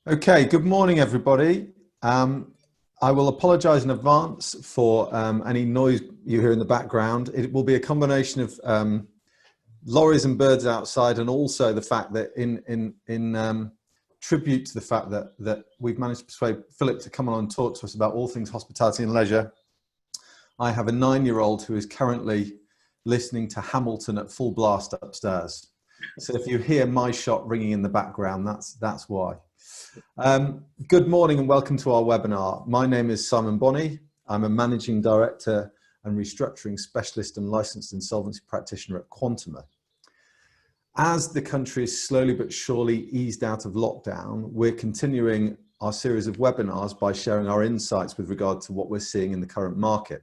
Okay, good morning, everybody. I will apologise in advance for any noise you hear in the background. It will be a combination of lorries and birds outside, and also the fact that in tribute to the fact that we've managed to persuade Philip to come on and talk to us about all things hospitality and leisure. I have a 9-year-old who is currently listening to Hamilton at full blast upstairs. So if you hear my shot ringing in the background, that's why. Good morning and welcome to our webinar. My name is Simon Bonney. I'm a Managing Director and Restructuring Specialist and Licensed Insolvency Practitioner at Quantuma. As the country is slowly but surely eased out of lockdown, we're continuing our series of webinars by sharing our insights with regard to what we're seeing in the current market.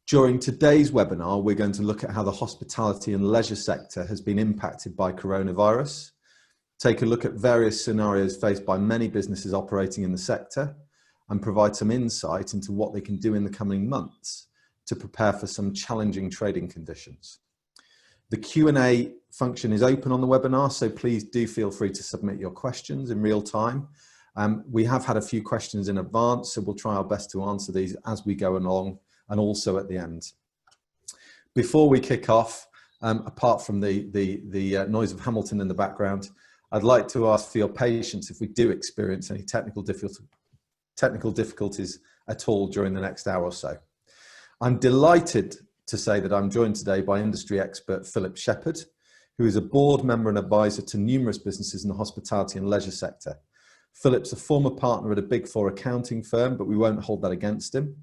During today's webinar, we're going to look at how the hospitality and leisure sector has been impacted by coronavirus, take a look at various scenarios faced by many businesses operating in the sector, and provide some insight into what they can do in the coming months to prepare for some challenging trading conditions. The Q&A function is open on the webinar, so please do feel free to submit your questions in real time. We have had a few questions in advance, so we'll try our best to answer these as we go along and also at the end. Before we kick off, apart from the noise of Hamilton in the background, I'd like to ask for your patience if we do experience any technical difficulties at all during the next hour or so. I'm delighted to say that I'm joined today by industry expert Philip Shepard, who is a board member and advisor to numerous businesses in the hospitality and leisure sector. Philip's a former partner at a Big Four accounting firm, but we won't hold that against him.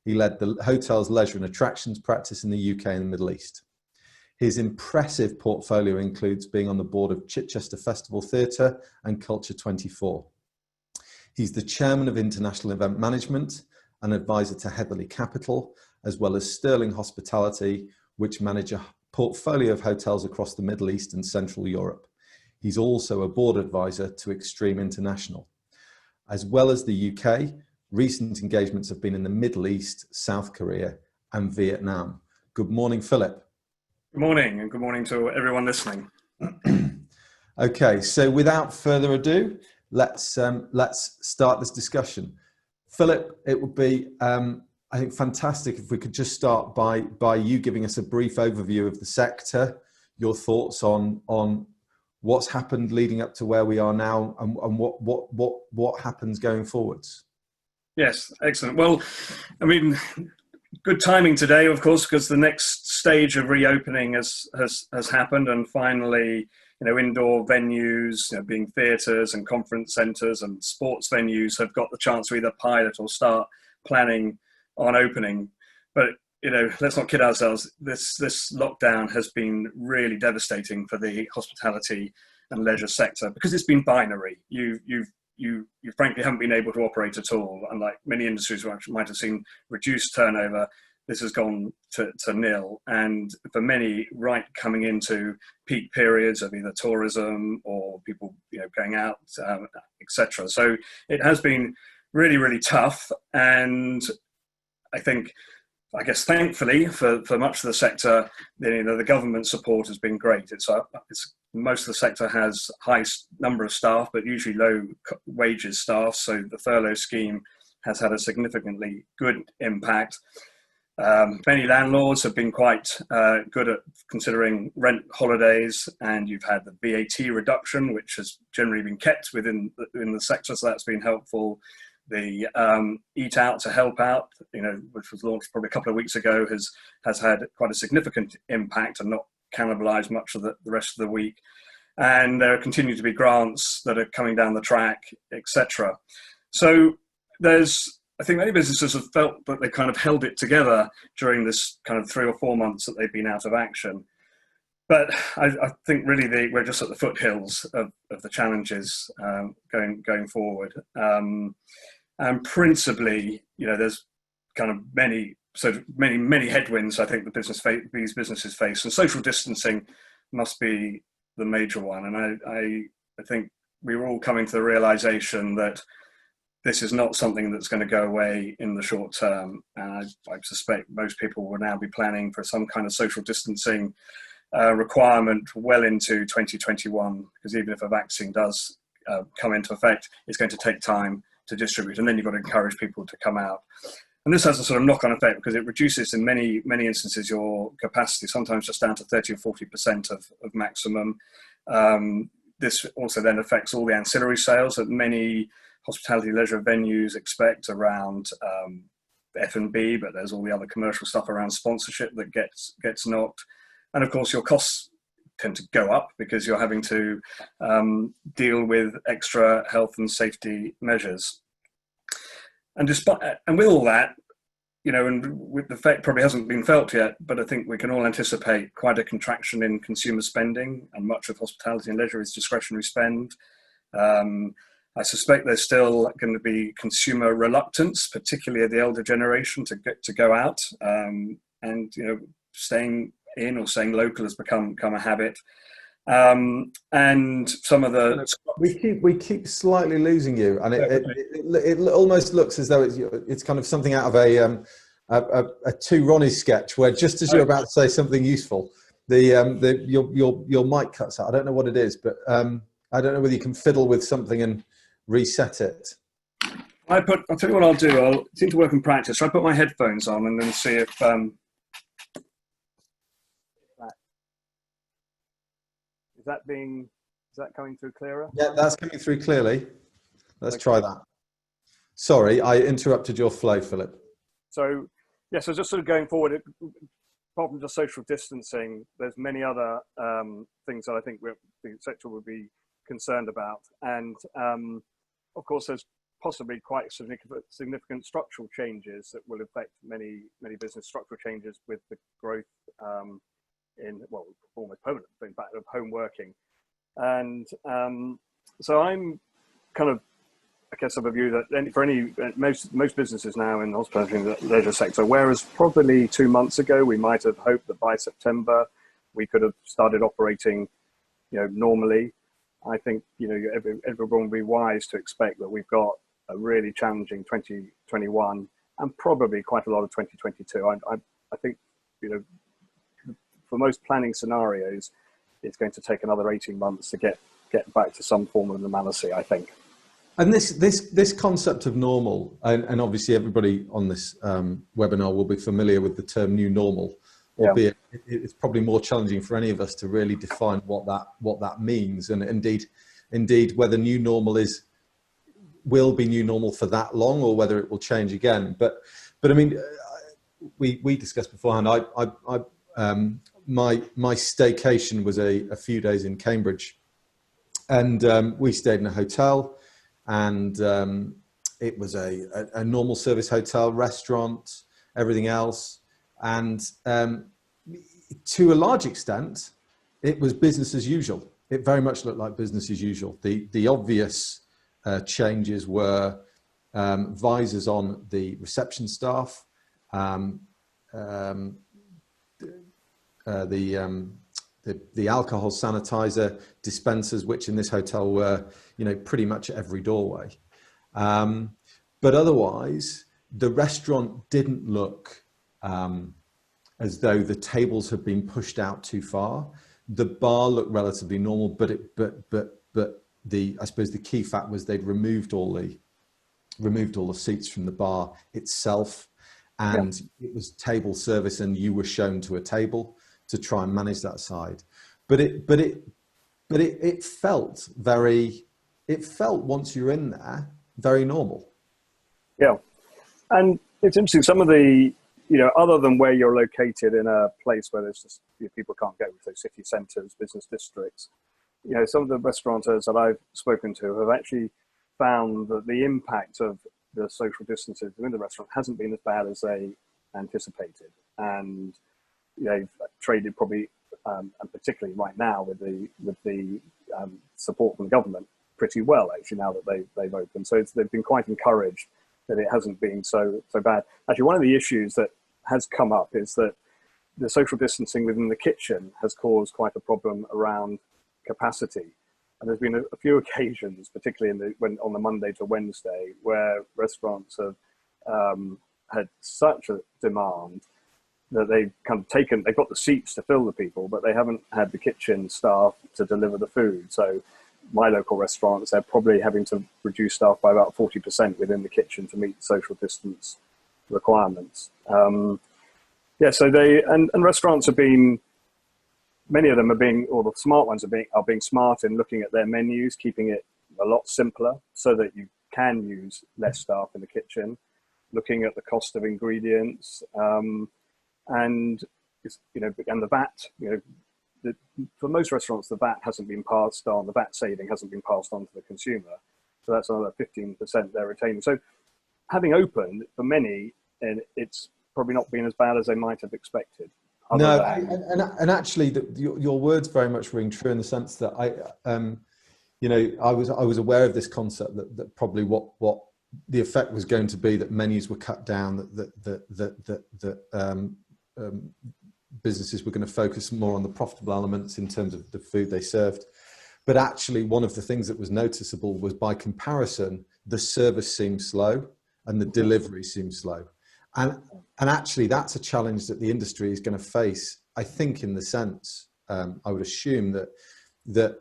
He led the hotels, leisure and attractions practice in the UK and the Middle East. His impressive portfolio includes being on the board of Chichester Festival Theatre and Culture 24. He's the chairman of International Event Management and advisor to Heatherly Capital, as well as Sterling Hospitality, which manage a portfolio of hotels across the Middle East and Central Europe. He's also a board advisor to Extreme International. As well as the UK, recent engagements have been in the Middle East, South Korea and Vietnam. Good morning, Philip. Good morning, and good morning to everyone listening. Okay, so without further ado, let's start this discussion. Philip, it would be, I think, fantastic if we could just start by you giving us a brief overview of the sector, your thoughts on what's happened leading up to where we are now, and what happens going forwards. Yes, excellent. Well, I mean, good timing today, of course, because the next stage of reopening has happened, and finally, indoor venues, being theatres and conference centres and sports venues, have got the chance to either pilot or start planning on opening. But let's not kid ourselves. This lockdown has been really devastating for the hospitality and leisure sector because it's been binary. You frankly haven't been able to operate at all. Unlike many industries which might have seen reduced turnover, this has gone to nil. And for many, right coming into peak periods of either tourism or people going out, etc. So it has been really, really tough. And I guess thankfully for much of the sector, the government support has been great. Most of the sector has high number of staff, but usually low wages staff. So the furlough scheme has had a significantly good impact. Many landlords have been quite good at considering rent holidays, and you've had the VAT reduction, which has generally been kept within the sector, so that's been helpful. The Eat Out to Help Out, which was launched probably a couple of weeks ago, has had quite a significant impact and not cannibalised much of the rest of the week. And there continue to be grants that are coming down the track, etc. So I think many businesses have felt that they kind of held it together during this kind of 3 or 4 months that they've been out of action. But I think really we're just at the foothills of the challenges going forward. And principally, there's kind of many headwinds I think these businesses face, and social distancing must be the major one. And I think we were all coming to the realization that this is not something that's going to go away in the short term. And I suspect most people will now be planning for some kind of social distancing requirement well into 2021, because even if a vaccine does come into effect, it's going to take time to distribute, and then you've got to encourage people to come out. And this has a sort of knock-on effect because it reduces in many instances your capacity, sometimes just down to 30 or 40% of maximum. This also then affects all the ancillary sales that many hospitality leisure venues expect around F&B, but there's all the other commercial stuff around sponsorship that gets knocked. And of course, your costs tend to go up because you're having to deal with extra health and safety measures. And with all that, and with the effect probably hasn't been felt yet, but I think we can all anticipate quite a contraction in consumer spending, and much of hospitality and leisure is discretionary spend. I suspect there's still going to be consumer reluctance, particularly of the elder generation, to go out, and staying in or staying local has become a habit. And some of the we keep slightly losing you, and it almost looks as though it's kind of something out of a Two Ronnies sketch, where just as you're about to say something useful, your mic cuts out. I don't know what it is, but I don't know whether you can fiddle with something and reset it. I'll tell you what I'll do. I'll seem to work in practice. So I put my headphones on and then see if is that coming through clearer? Yeah, that's coming through clearly. Let's try that. Sorry, I interrupted your flow, Philip. So, so just sort of going forward, apart from just social distancing, there's many other things that I think the sector would be concerned about. And of course, there's possibly quite significant structural changes that will affect many business structural changes with the growth almost permanent, in fact, of home working. And so I'm kind of, I guess, of a view that most businesses now in the hospitality and leisure sector, whereas probably 2 months ago we might have hoped that by September we could have started operating, normally. I think everyone would be wise to expect that we've got a really challenging 2021 and probably quite a lot of 2022. I think for most planning scenarios, it's going to take another 18 months to get back to some form of normalcy, I think. And this concept of normal, and obviously everybody on this webinar will be familiar with the term new normal, albeit it's probably more challenging for any of us to really define what that means, and indeed whether new normal will be new normal for that long, or whether it will change again. But I mean, we discussed beforehand. My staycation was a few days in Cambridge, and we stayed in a hotel, and it was a normal service hotel, restaurant, everything else, and to a large extent, it was business as usual. It very much looked like business as usual. The obvious changes were visors on the reception staff, the alcohol sanitizer dispensers, which in this hotel were, pretty much every doorway. But otherwise, the restaurant didn't look as though the tables had been pushed out too far. The bar looked relatively normal, but I suppose the key fact was they'd removed all the seats from the bar itself, and it was table service, and you were shown to a table to try and manage that side. But it felt once you're in there very normal. Yeah. And it's interesting, some of the, other than where you're located in a place where there's just, people can't go, so city centres, business districts, some of the restaurateurs that I've spoken to have actually found that the impact of the social distancing within the restaurant hasn't been as bad as they anticipated. And they've traded probably, and particularly right now with the support from the government, pretty well actually now that they've opened. So they've been quite encouraged that it hasn't been so bad. Actually, one of the issues that has come up is that the social distancing within the kitchen has caused quite a problem around capacity. And there's been a few occasions, particularly on the Monday to Wednesday, where restaurants have had such a demand that they've got the seats to fill the people, but they haven't had the kitchen staff to deliver the food. So my local restaurants, they're probably having to reduce staff by about 40% within the kitchen to meet social distance requirements. So and restaurants are being, many of them are being, or the smart ones are being smart in looking at their menus, keeping it a lot simpler so that you can use less staff in the kitchen, looking at the cost of ingredients, and the VAT. For most restaurants, the VAT hasn't been passed on. The VAT saving hasn't been passed on to the consumer, so that's another 15% they're retaining. So, having opened for many, and it's probably not been as bad as they might have expected. No, and actually, your words very much ring true in the sense that I was aware of this concept that probably what the effect was going to be, that menus were cut down, that businesses were going to focus more on the profitable elements in terms of the food they served. But actually, one of the things that was noticeable was, by comparison, the service seemed slow and the delivery seemed slow. And actually, that's a challenge that the industry is going to face, I think, in the sense, I would assume that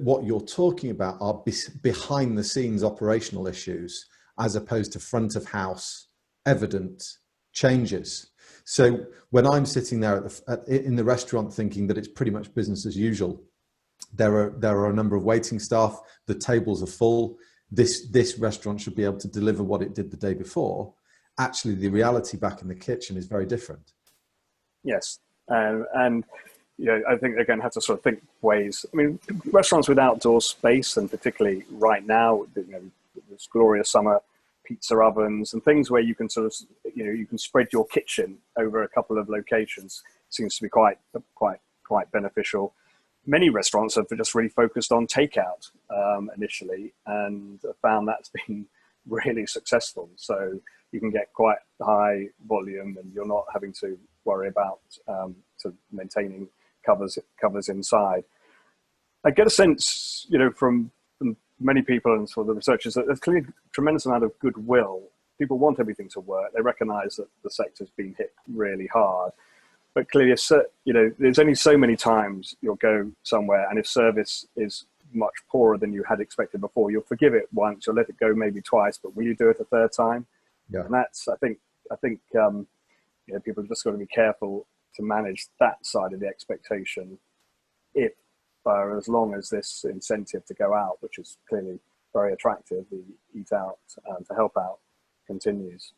what you're talking about are behind the scenes operational issues, as opposed to front of house evident changes. So when I'm sitting there in the restaurant thinking that it's pretty much business as usual, there are a number of waiting staff, the tables are full, this restaurant should be able to deliver what it did the day before. Actually, the reality back in the kitchen is very different. This I think, again, have to sort of think ways. I mean, restaurants with outdoor space, and particularly right now, this glorious summer, pizza ovens and things where you can sort of, you can spread your kitchen over a couple of locations, seems to be quite beneficial. Many restaurants have just really focused on takeout initially, and found that's been really successful. So you can get quite high volume, and you're not having to worry about maintaining covers inside. I get a sense, from many people and sort of the researchers, that there's clearly a tremendous amount of goodwill. People want everything to work. They recognise that the sector's been hit really hard. But clearly, there's only so many times you'll go somewhere, and if service is much poorer than you had expected before, you'll forgive it once, you'll let it go maybe twice, but will you do it a third time? Yeah. And that's, I think people have just got to be careful to manage that side of the expectation, if as long as this incentive to go out, which is clearly very attractive, the eat out to help out, continues.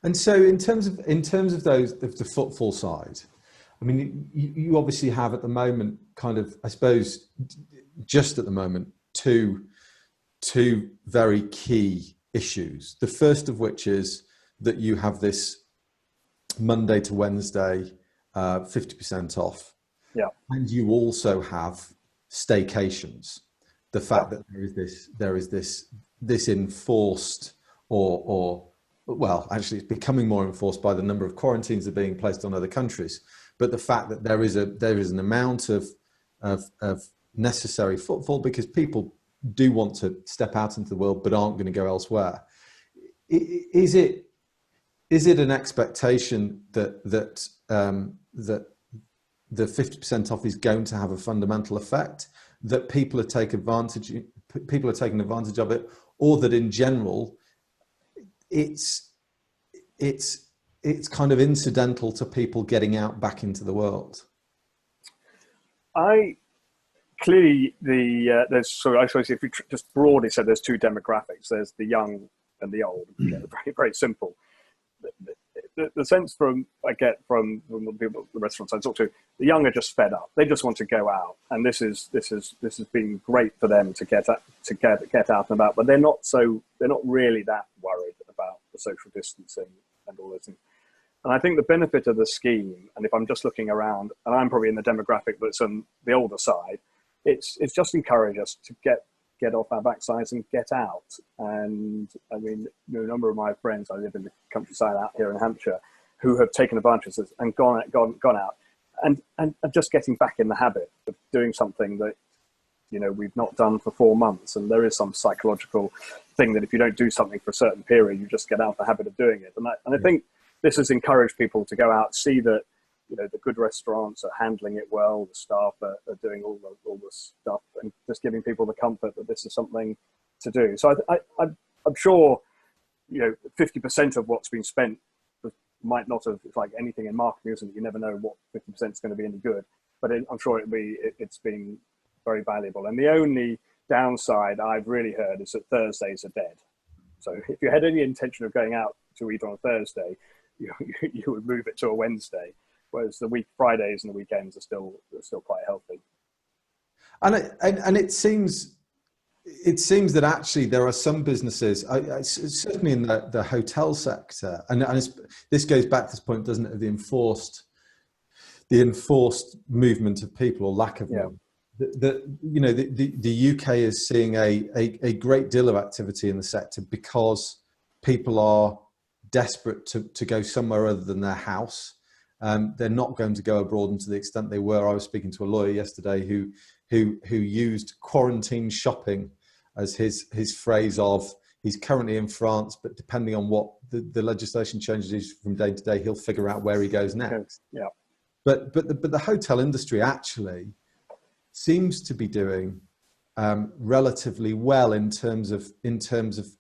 And so in terms of the footfall side, I mean, you obviously have at the moment kind of, I suppose, just at the moment, two very key issues. The first of which is that you have this Monday to Wednesday 50% off. Yeah. And you also have staycations. The fact that there is this enforced or well, actually, it's becoming more enforced by the number of quarantines that are being placed on other countries. But the fact that there is an amount of necessary footfall, because people do want to step out into the world but aren't going to go elsewhere. Is it an expectation that the 50% off is going to have a fundamental effect, that people are taking advantage of it, or that in general it's kind of incidental to people getting out back into the world? Clearly, there's, so I suppose if we just broadly said, there's two demographics. There's the young and the old. Very, very simple. The sense I get from the people, the restaurants I talk to, the young are just fed up. They just want to go out, and this has been great for them to get out and about. But they're not really that worried about the social distancing and all those things. And I think the benefit of the scheme, and if I'm just looking around, and I'm probably in the demographic that's on the older side, it's just encourage us to get off our backsides and get out. And I mean, a number of my friends, I live in the countryside out here in Hampshire, who have taken advantage of this and gone out and just getting back in the habit of doing something that, we've not done for 4 months. And there is some psychological thing that if you don't do something for a certain period, you just get out of the habit of doing it. And I think this has encouraged people to go out, see that the good restaurants are handling it well, the staff are doing all the stuff, and just giving people the comfort that this is something to do. So I'm sure 50% of what's been spent might not have, it's like anything in marketing, isn't it? You never know what 50% is going to be any good, but I'm sure it's been very valuable. And the only downside I've really heard is that Thursdays are dead. So if you had any intention of going out to eat on a Thursday, you would move it to a Wednesday, whereas the Fridays and the weekends are still quite healthy. And it seems that actually there are some businesses, certainly in the hotel sector, and this goes back to this point, doesn't it, of the enforced movement of people, or lack of one. The UK is seeing a great deal of activity in the sector because people are desperate to go somewhere other than their house. They're not going to go abroad, and to the extent they were, I was speaking to a lawyer yesterday who used quarantine shopping as his phrase of, he's currently in France, but depending on what the legislation changes from day to day, he'll figure out where he goes next. Yeah. But the hotel industry actually seems to be doing relatively well in terms of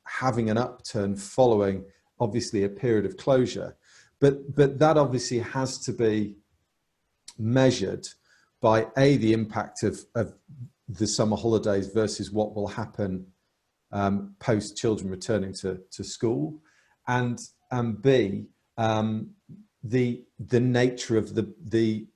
having an upturn following obviously a period of closure. But that obviously has to be measured by the impact of the summer holidays versus what will happen post children returning to school, and B, the nature of the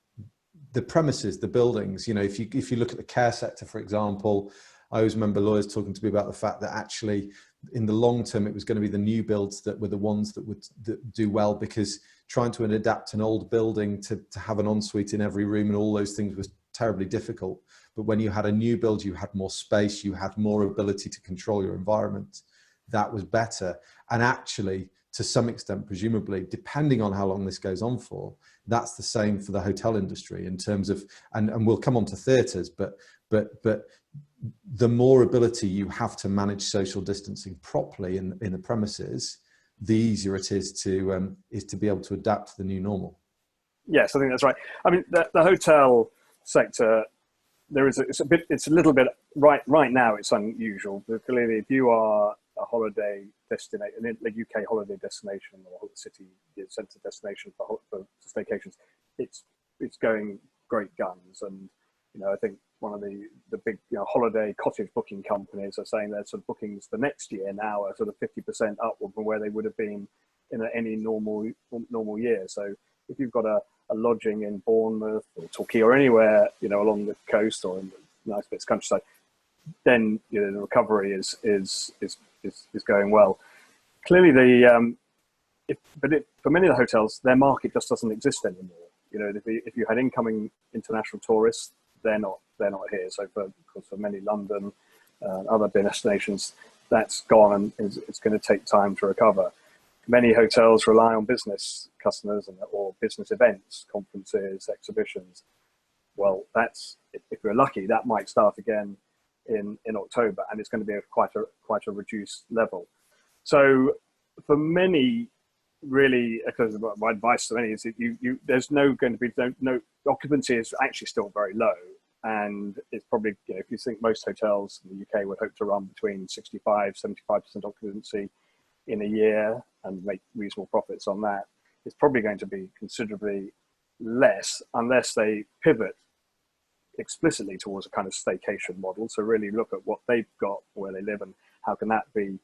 premises, the buildings. If you look at the care sector, for example, I always remember lawyers talking to me about the fact that actually in the long term it was going to be the new builds that were the ones that would do well, because trying to adapt an old building to have an ensuite in every room and all those things was terribly difficult. But when you had a new build, you had more space, you had more ability to control your environment. That was better. And actually, to some extent, presumably, depending on how long this goes on for, that's the same for the hotel industry in terms of, and we'll come on to theatres, but the more ability you have to manage social distancing properly in the premises, the easier it is to be able to adapt to the new normal. Yes, I think that's right. I mean, the hotel sector, it's a little bit right now. It's unusual, but clearly, if you are a holiday destination, a UK holiday destination or city centre destination for staycations, it's going great guns. And I think one of the big holiday cottage booking companies are saying their sort of bookings for next year now are sort of 50% upward from where they would have been in any normal year. So if you've got a lodging in Bournemouth or Torquay or anywhere along the coast or in the nice bits of countryside, then the recovery is going well. Clearly, for many of the hotels, their market just doesn't exist anymore. If you had incoming international tourists, they're not here. So for many London, other destinations, that's gone, and it's going to take time to recover. Many hotels rely on business customers or business events, conferences, exhibitions. Well, if we're lucky, that might start again in October, and it's going to be quite a reduced level. So for many, really, because my advice to many is that there's no occupancy is actually still very low, and it's probably, if you think most hotels in the UK would hope to run between 65-75% occupancy in a year and make reasonable profits on that, it's probably going to be considerably less unless they pivot explicitly towards a kind of staycation model. So really look at what they've got, where they live, and how can that be,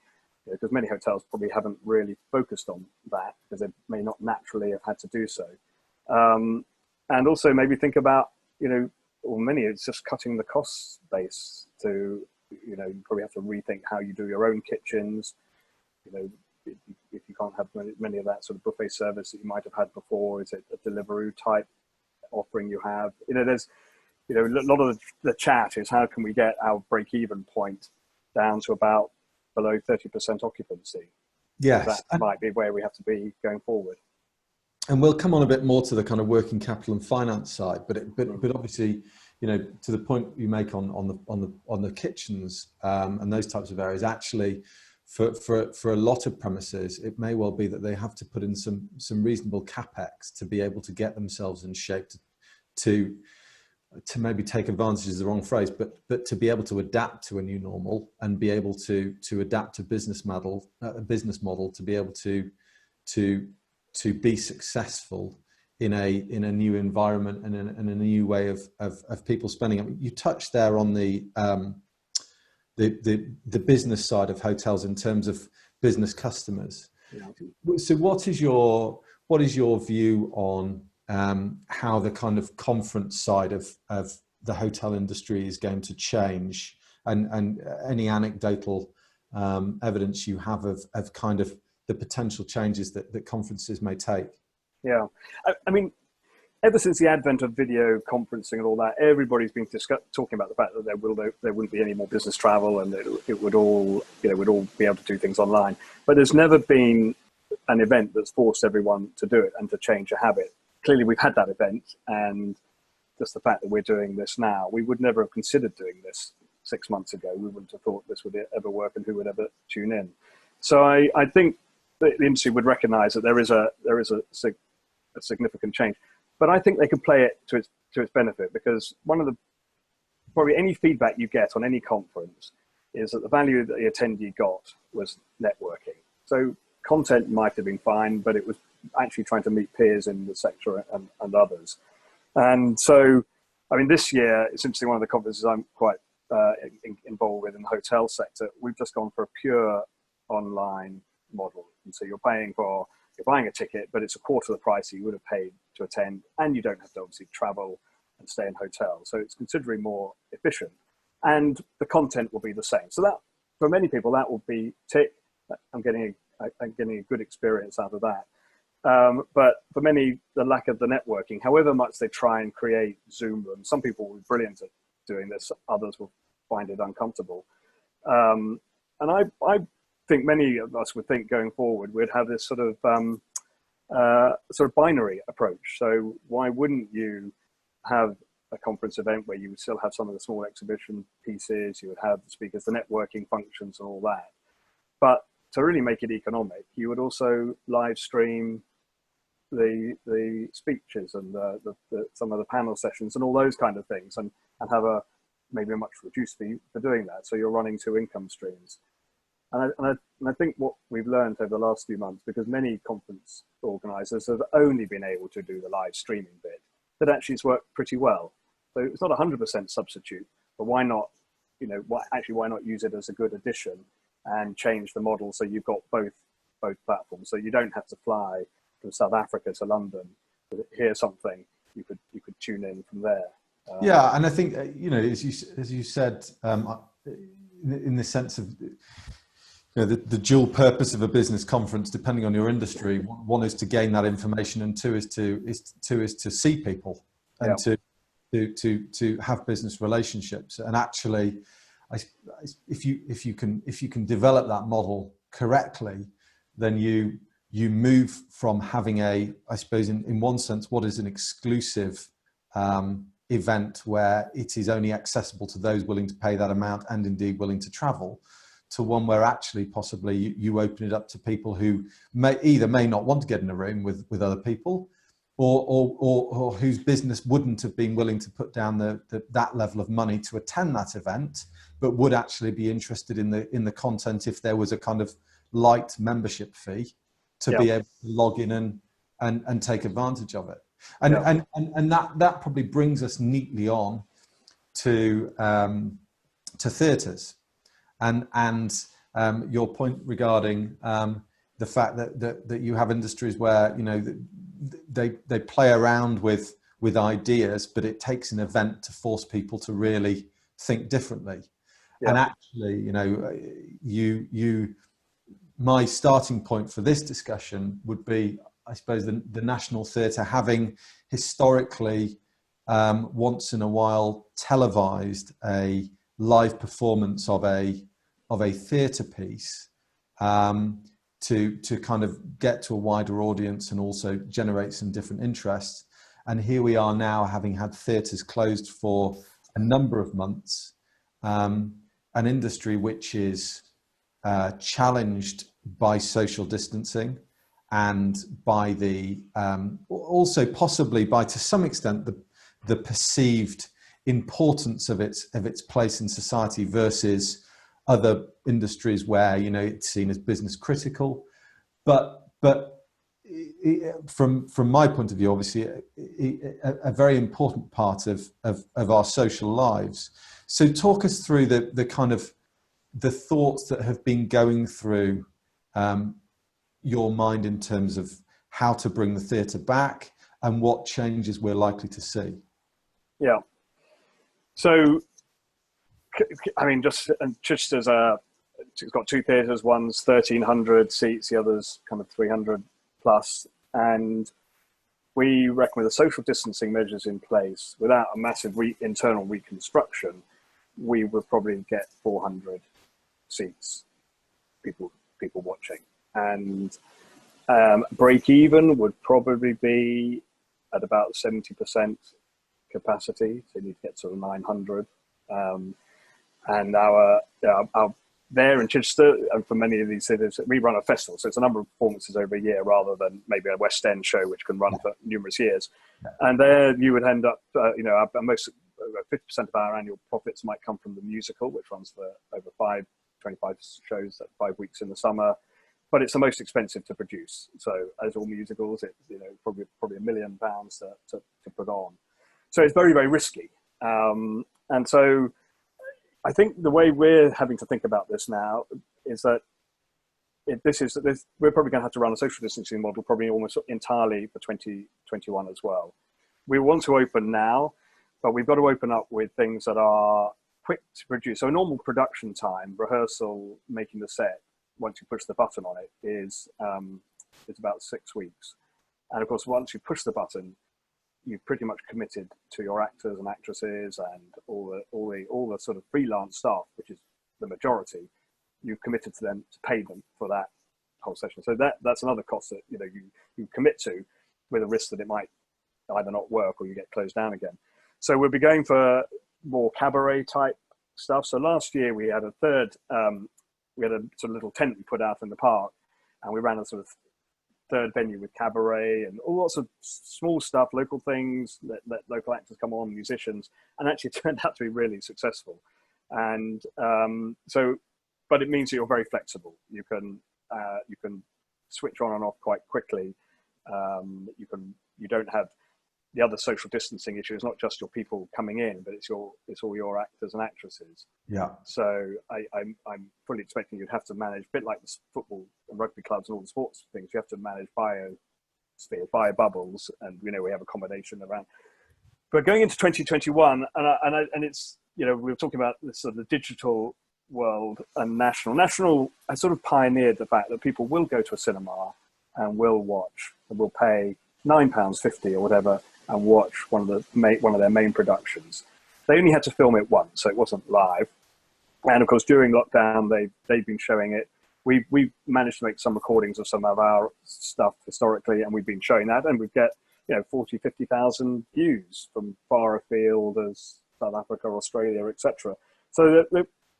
because many hotels probably haven't really focused on that because they may not naturally have had to do so. And also maybe think about, or many, it's just cutting the cost base to, you probably have to rethink how you do your own kitchens. If you can't have many of that sort of buffet service that you might have had before, is it a Deliveroo type offering you have? There's, a lot of the chat is how can we get our break-even point down to about below 30% occupancy? Yes. That might be where we have to be going forward. And we'll come on a bit more to the kind of working capital and finance side, but obviously, to the point you make on the kitchens and those types of areas, actually, for a lot of premises, it may well be that they have to put in some reasonable capex to be able to get themselves in shape to maybe take advantage is the wrong phrase, but to be able to adapt to a new normal and be able to adapt a business model to be able to be successful in a new environment and in a new way of people spending. I mean, you touched there on the business side of hotels in terms of business customers. Yeah. So what is your view on how the kind of conference side of the hotel industry is going to change, and any anecdotal evidence you have of kind of the potential changes that conferences may take? Yeah, I mean, ever since the advent of video conferencing and all that, everybody's been talking about the fact that there wouldn't be any more business travel, and it would all, we'd all be able to do things online. But there's never been an event that's forced everyone to do it and to change a habit. Clearly, we've had that event, and just the fact that we're doing this now, we would never have considered doing this 6 months ago. We wouldn't have thought this would ever work and who would ever tune in. So I think that the industry would recognise that there is a significant change, but I think they could play it to its benefit, because probably any feedback you get on any conference is that the value that the attendee got was networking. So content might have been fine, but it was actually trying to meet peers in the sector and others. And so, I mean, this year, it's interesting, one of the conferences I'm quite involved with in the hotel sector, we've just gone for a pure online model. And so you're buying a ticket, but it's a quarter of the price you would have paid to attend, and you don't have to obviously travel and stay in hotels. So it's considerably more efficient, and the content will be the same. So that, for many people, that will be tick. I'm getting a good experience out of that. But for many, the lack of the networking, however much they try and create Zoom rooms, some people will be brilliant at doing this, others will find it uncomfortable. And I think many of us would think going forward, we'd have this sort of binary approach. So why wouldn't you have a conference event where you would still have some of the small exhibition pieces, you would have the speakers, the networking functions and all that. But to really make it economic, you would also live stream the speeches and some of the panel sessions and all those kind of things, and have maybe a much reduced fee for doing that. So you're running two income streams. And I think what we've learned over the last few months, because many conference organisers have only been able to do the live streaming bit, that actually it's worked pretty well. So it's not 100% substitute, but why not, why not use it as a good addition and change the model so you've got both platforms, so you don't have to fly from South Africa to London to hear something. You could tune in from there. Yeah, and I think as you said, in the sense of the dual purpose of a business conference, depending on your industry, one is to gain that information, and two is to see people and to have business relationships. And actually, if you can develop that model correctly, then you move from having I suppose in one sense, what is an exclusive event where it is only accessible to those willing to pay that amount and indeed willing to travel, to one where actually possibly you open it up to people who may not want to get in a room with other people, or whose business wouldn't have been willing to put down that level of money to attend that event, but would actually be interested in the content if there was a kind of light membership fee to be able to log in and take advantage of it. And that probably brings us neatly on to theatres and your point regarding the fact that you have industries where they play around with ideas, but it takes an event to force people to really think differently. And actually, my starting point for this discussion would be, I suppose, the National Theatre having historically once in a while televised a live performance of a theatre piece to kind of get to a wider audience and also generate some different interests. And here we are now, having had theatres closed for a number of months, an industry which is challenged by social distancing and by the also possibly by, to some extent, the perceived importance of its place in society versus other industries where, you know, it's seen as business critical. But from my point of view, obviously a very important part of our social lives. So talk us through the kind of the thoughts that have been going through your mind in terms of how to bring the theatre back and what changes we're likely to see. Yeah. So, I mean, Chichester's it's got two theatres. One's 1,300 seats, the other's kind of 300 plus. And we reckon with the social distancing measures in place, without a massive internal reconstruction, we would probably get 400 seats, people watching. And break even would probably be at about 70% capacity, so you need to get sort of 900. And our there in Chichester, and for many of these cities, we run a festival, so it's a number of performances over a year rather than maybe a West End show which can run for numerous years. And there you would end up, you know, most 50% of our annual profits might come from the musical, which runs for over 25 shows at 5 weeks in the summer. But it's the most expensive to produce. So as all musicals, it's, you know, probably £1 million to put on. So it's very, very risky. And so I think the way we're having to think about this now is that we're probably going to have to run a social distancing model probably almost entirely for 2021 as well. We want to open now, but we've got to open up with things that are quick to produce. So a normal production time, rehearsal, making the set, once you push the button on it, is it's about 6 weeks. And of course, once you push the button, you've pretty much committed to your actors and actresses and all the sort of freelance staff, which is the majority. You've committed to them to pay them for that whole session. So that's another cost that, you know, you commit to, with a risk that it might either not work or you get closed down again. So we'll be going for more cabaret type stuff. So last year we had a sort of little tent we put out in the park, and we ran a sort of third venue with cabaret and all lots of small stuff, local things, let local actors come on, musicians, and actually it turned out to be really successful. And but it means that you're very flexible. You can switch on and off quite quickly. You don't have the other social distancing issue. Is not just your people coming in, but it's all your actors and actresses. Yeah. So I'm fully expecting you'd have to manage, a bit like the football and rugby clubs and all the sports things. You have to manage biospheres, bio bubbles, and we have accommodation around. But going into 2021, and it's, we were talking about this sort of the digital world and national. I sort of pioneered the fact that people will go to a cinema and will watch and will pay £9.50 or whatever and watch one of their main productions. They only had to film it once, so it wasn't live. And of course, during lockdown, they've been showing it. We've managed to make some recordings of some of our stuff historically, and we've been showing that, and we get 40, 50,000 views from far afield as South Africa, Australia, etc. So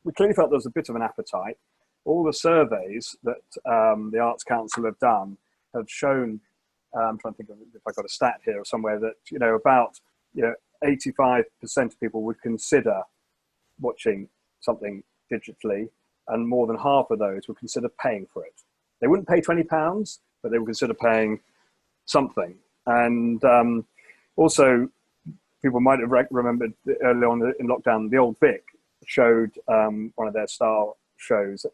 we clearly felt there was a bit of an appetite. All the surveys that the Arts Council have done have shown, I'm trying to think of if I got a stat here or somewhere, that about 85% of people would consider watching something digitally, and more than half of those would consider paying for it. They wouldn't pay £20, but they would consider paying something. And also, people might have remembered early on in lockdown, the Old Vic showed one of their style shows,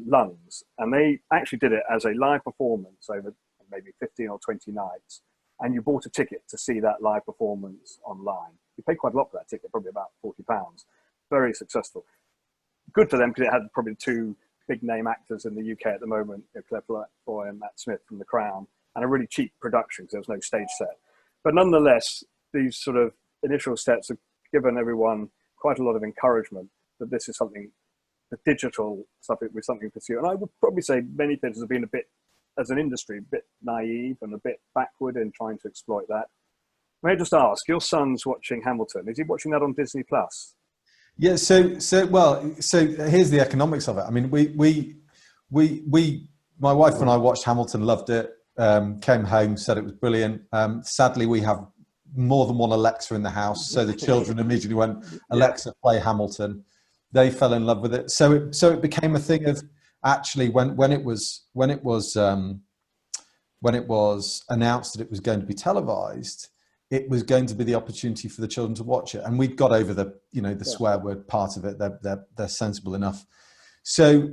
Lungs, and they actually did it as a live performance over maybe 15 or 20 nights, and you bought a ticket to see that live performance online. You paid quite a lot for that ticket, probably about £40. Very successful. Good for them, because it had probably two big name actors in the UK at the moment, Claire Foy and Matt Smith from The Crown, and a really cheap production because there was no stage set. But nonetheless, these sort of initial steps have given everyone quite a lot of encouragement that this is something, the digital stuff was something to pursue. And I would probably say many theatres have been a bit, as an industry, a bit naive and a bit backward in trying to exploit that. May I just ask, your son's watching Hamilton. Is he watching that on Disney Plus? Yeah, so here's the economics of it. I mean, we my wife and I watched Hamilton, loved it. Came home, said it was brilliant. Sadly, we have more than one Alexa in the house, so the children immediately went, Alexa, play Hamilton. They fell in love with it. So it became a thing of, actually, when it was announced that it was going to be televised, it was going to be the opportunity for the children to watch it. And we'd got over the swear word part of it. They're sensible enough. So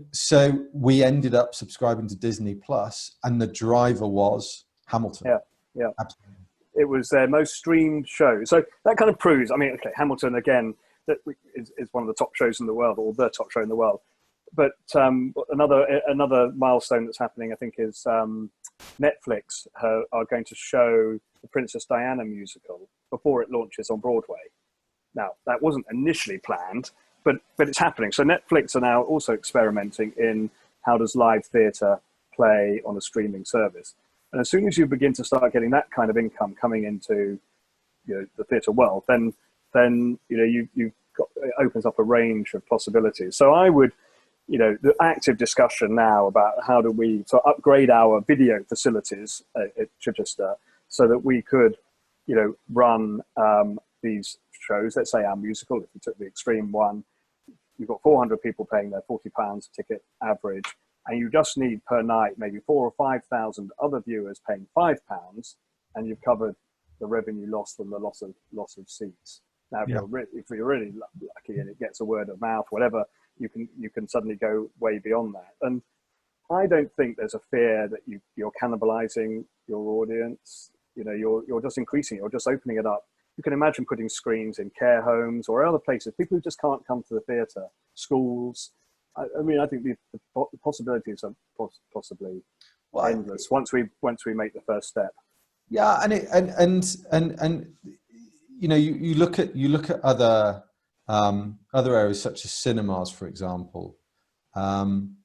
we ended up subscribing to Disney Plus, and the driver was Hamilton. Yeah. Absolutely. It was their most streamed show. So that kind of proves, I mean, okay, Hamilton, again, that is one of the top shows in the world, or the top show in the world. But another milestone that's happening, I think, is Netflix are going to show the Princess Diana musical before it launches on Broadway. Now, that wasn't initially planned, but it's happening. So Netflix are now also experimenting in how does live theatre play on a streaming service. And as soon as you begin to start getting that kind of income coming into the theatre world, then you've got, it opens up a range of possibilities. So I would, the active discussion now about how do we upgrade our video facilities at Chichester so that we could, run these shows. Let's say our musical, if we took the extreme one, you've got 400 people paying their £40 a ticket average, and you just need per night maybe 4,000 or 5,000 other viewers paying £5, and you've covered the revenue loss from the loss of seats. Now, if you're really lucky and it gets a word of mouth, whatever, you can suddenly go way beyond that. And I don't think there's a fear that you're cannibalizing your audience. You're just increasing it, you're just opening it up. You can imagine putting screens in care homes or other places, people who just can't come to the theatre, schools. I mean, I think the possibilities are possibly endless once we make the first step. Yeah, and you look at other areas such as cinemas, for example, and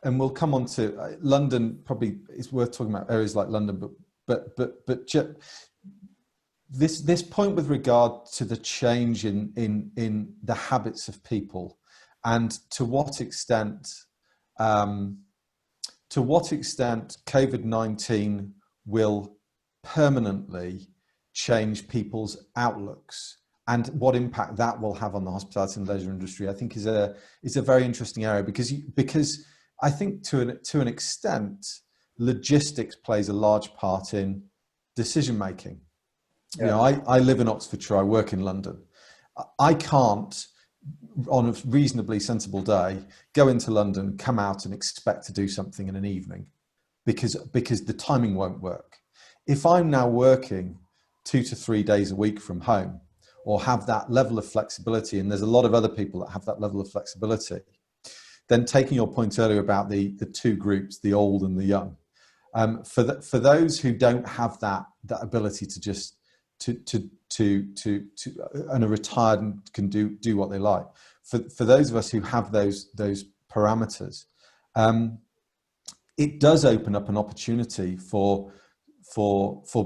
we'll come on to London. Probably it's worth talking about areas like London, but this point with regard to the change in the habits of people, and to what extent COVID-19 will permanently change people's outlooks, and what impact that will have on the hospitality and leisure industry, I think is a very interesting area, because I think to an extent, logistics plays a large part in decision making. Yeah. I live in Oxfordshire, I work in London. I can't, on a reasonably sensible day, go into London, come out and expect to do something in an evening, because the timing won't work. If I'm now working 2 to 3 days a week from home, or have that level of flexibility, and there's a lot of other people that have that level of flexibility, then taking your point earlier about the two groups, the old and the young, for those who don't have that ability to just and are retired and can do what they like, for those of us who have those parameters, it does open up an opportunity for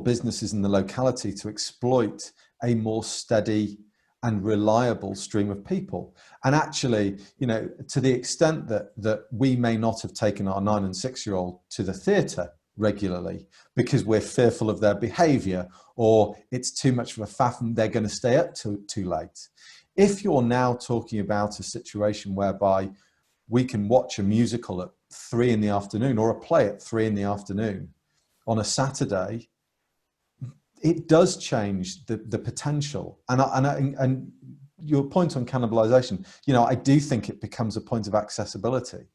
businesses in the locality to exploit a more steady and reliable stream of people. And actually, to the extent that we may not have taken our 9 and 6-year-old to the theatre regularly because we're fearful of their behaviour, or it's too much of a faff and they're going to stay up too late. If you're now talking about a situation whereby we can watch a musical at 3 in the afternoon or a play at 3 in the afternoon on a Saturday, it does change the potential. And your point on cannibalization, I do think it becomes a point of accessibility.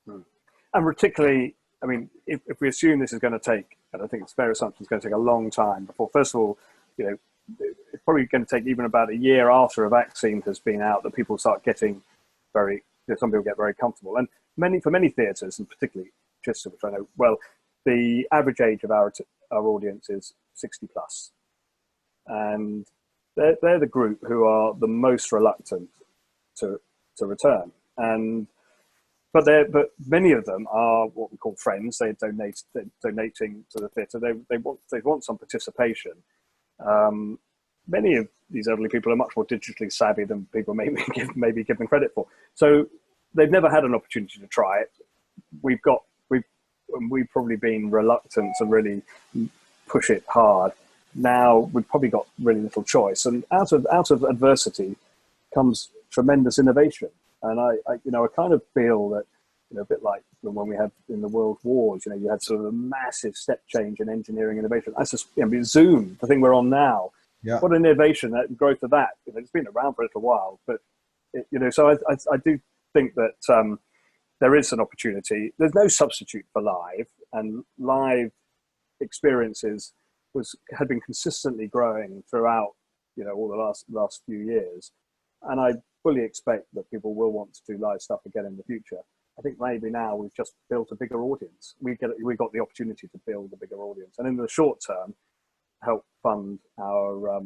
And particularly, I mean, if we assume this is going to take, and I think it's fair assumption, it's going to take a long time before, first of all, it's probably going to take even about a year after a vaccine has been out that people start getting some people get very comfortable. And for many theatres, and particularly Chester, which I know well, the average age of our audience is 60 plus. And they're the group who are the most reluctant to return. But many of them are what we call friends. They're donating to the theatre. They want some participation. Many of these elderly people are much more digitally savvy than people maybe give them credit for. So they've never had an opportunity to try it. we've probably been reluctant to really push it hard. Now we've probably got really little choice, and out of adversity comes tremendous innovation. And I kind of feel that, a bit like when we had in the world wars, you had sort of a massive step change in engineering innovation. That's just, Zoom, the thing we're on now. Yeah. What an innovation, that growth of that. It's been around for a little while, but so I do think that there is an opportunity. There's no substitute for live, and live experiences had been consistently growing throughout, all the last few years. And I fully expect that people will want to do live stuff again in the future. I think maybe now we've just built a bigger audience. We got the opportunity to build a bigger audience, and in the short term, help fund our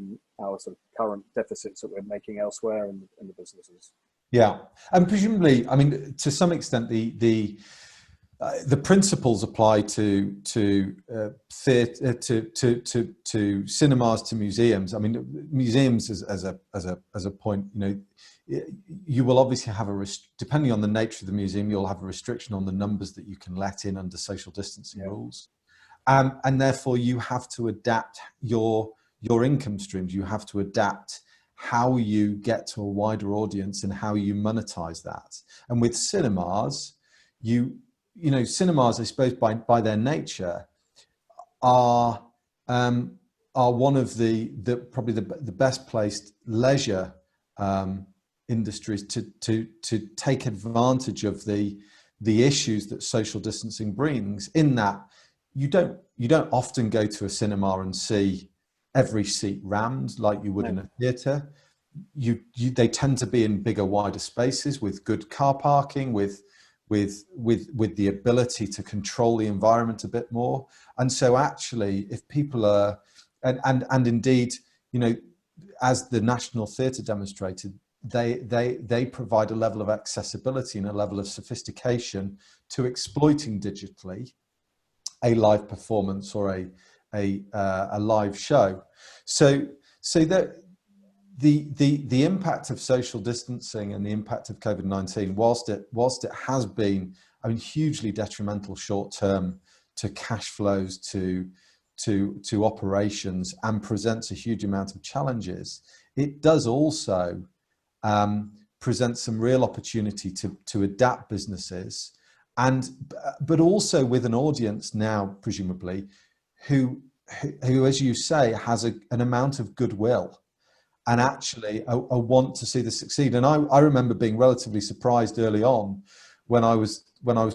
sort of current deficits that we're making elsewhere in the businesses. Yeah, and presumably, I mean, to some extent, the principles apply to theatre, to cinemas, to museums. I mean, museums as a point, you will obviously have depending on the nature of the museum, you'll have a restriction on the numbers that you can let in under social distancing rules, and therefore you have to adapt your income streams. You have to adapt how you get to a wider audience and how you monetize that. And with cinemas, cinemas, I suppose, by their nature, are one of the probably the best placed leisure industries to take advantage of the issues that social distancing brings. In that, you don't often go to a cinema and see every seat rammed like you would in a theatre. They tend to be in bigger, wider spaces with good car parking, with the ability to control the environment a bit more. And so actually, if people are, and indeed, as the National Theatre demonstrated, they provide a level of accessibility and a level of sophistication to exploiting digitally a live performance or a live show. So that the impact of social distancing and the impact of COVID-19, whilst it has been, hugely detrimental short term to cash flows, to operations, and presents a huge amount of challenges, it does also present some real opportunity to adapt businesses, but also with an audience now, presumably, who, as you say, has an amount of goodwill and actually a want to see this succeed. And I remember being relatively surprised early on when I was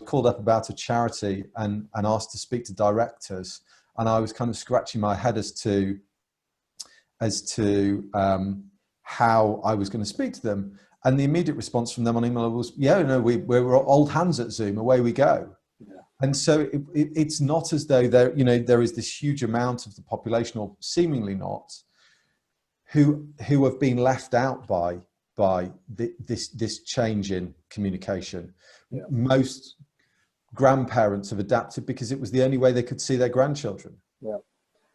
called up about a charity and asked to speak to directors, and I was kind of scratching my head as to how I was going to speak to them. And the immediate response from them on email was, we're old hands at Zoom, away we go. Yeah. And so it's not as though there is this huge amount of the population, or seemingly not, who have been left out by this change in communication. Yeah. Most grandparents have adapted because it was the only way they could see their grandchildren. Yeah,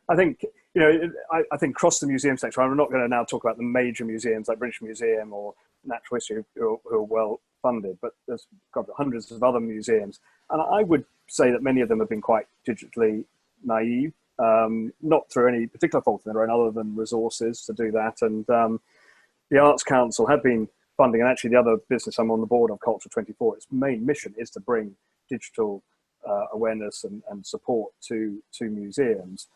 I think I think across the museum sector, I'm not going to now talk about the major museums like British Museum or Natural History who are well funded, but there's hundreds of other museums, and I would say that many of them have been quite digitally naive. Not through any particular fault of their own, other than resources to do that. And the Arts Council have been funding, and actually the other business I'm on the board of, Culture 24, its main mission is to bring digital awareness and support to museums.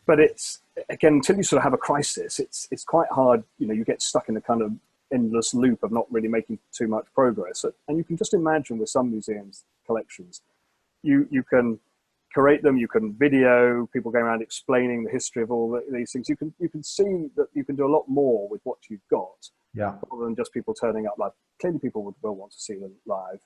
But it's, again, until you sort of have a crisis, it's quite hard. You get stuck in a kind of endless loop of not really making too much progress. And you can just imagine with some museums collections, you can curate them, you can video people going around explaining the history of all these things. You can see that you can do a lot more with what you've got, rather than just people turning up live. Clearly people will want to see them live,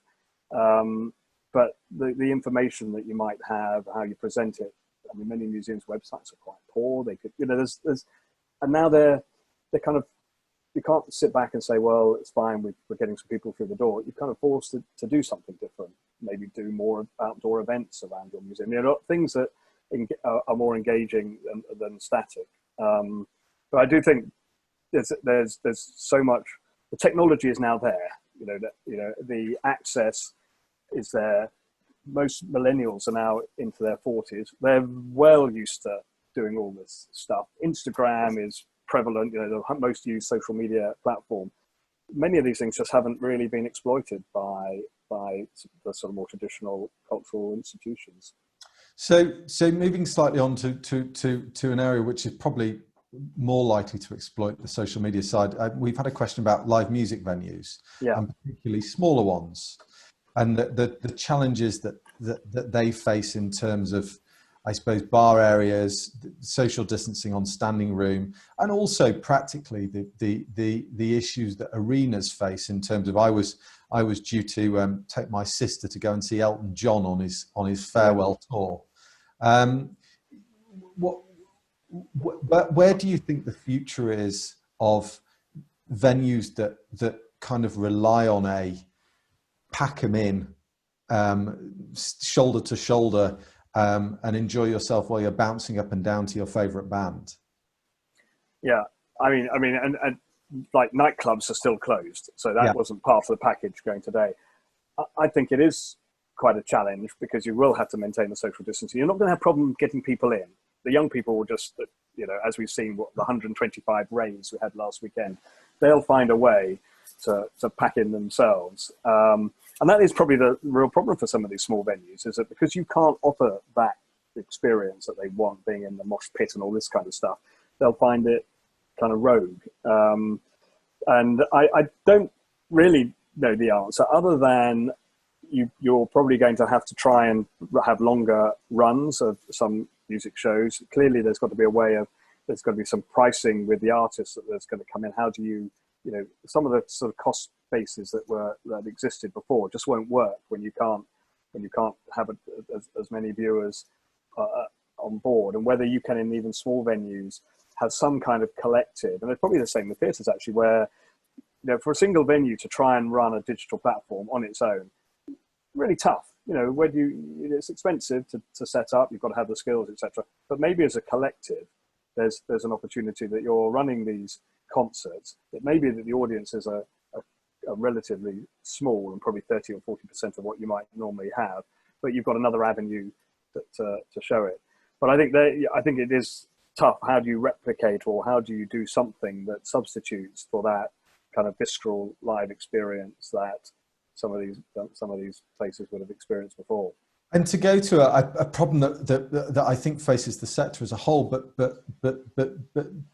but the information that you might have, how you present it, many museums' websites are quite poor. They could, there's and now they're kind of, you can't sit back and say, well, it's fine, we're getting some people through the door. You're kind of forced to do something different, maybe do more outdoor events around your museum, things that are more engaging than static. But I do think there's so much, the technology is now there, the access is there. most millennials are now into their 40s. They're well used to doing all this stuff. Instagram is prevalent, the most used social media platform. Many of these things just haven't really been exploited by the sort of more traditional cultural institutions. So moving slightly on to an area which is probably more likely to exploit the social media side. We've had a question about live music venues, and particularly smaller ones, and the challenges that they face in terms of, I suppose, bar areas, social distancing on standing room, and also practically the issues that arenas face in terms of, I was due to take my sister to go and see Elton John on his farewell tour. Where do you think the future is of venues that kind of rely on a pack 'em in, shoulder to shoulder, and enjoy yourself while you're bouncing up and down to your favorite band? Yeah, I mean, and like nightclubs are still closed, so that wasn't part of the package going today. I think it is quite a challenge because you will have to maintain the social distancing. You're not going to have a problem getting people in. The young people will just, as we've seen, the 125 raves we had last weekend, they'll find a way to pack in themselves. And that is probably the real problem for some of these small venues, is that because you can't offer that experience that they want, being in the mosh pit and all this kind of stuff, they'll find it kind of rogue. And I don't really know the answer, other than you're probably going to have to try and have longer runs of some music shows. Clearly, there's got to be a way of, there's got to be some pricing with the artists that going to come in. How do you some of the sort of cost bases that existed before just won't work when you can't have as many viewers on board, and whether you can, in even small venues, have some kind of collective. And it's probably the same with theatres, actually, where for a single venue to try and run a digital platform on its own, really tough. It's expensive to set up. You've got to have the skills, etc. But maybe as a collective, there's an opportunity that you're running these concerts. It may be that the audience is a relatively small, and probably 30 or 40% of what you might normally have, but you've got another avenue to show it. But I think it is tough. How do you replicate, or how do you do something that substitutes for that kind of visceral live experience that some of these places would have experienced before? And to go to a problem that I think faces the sector as a whole, but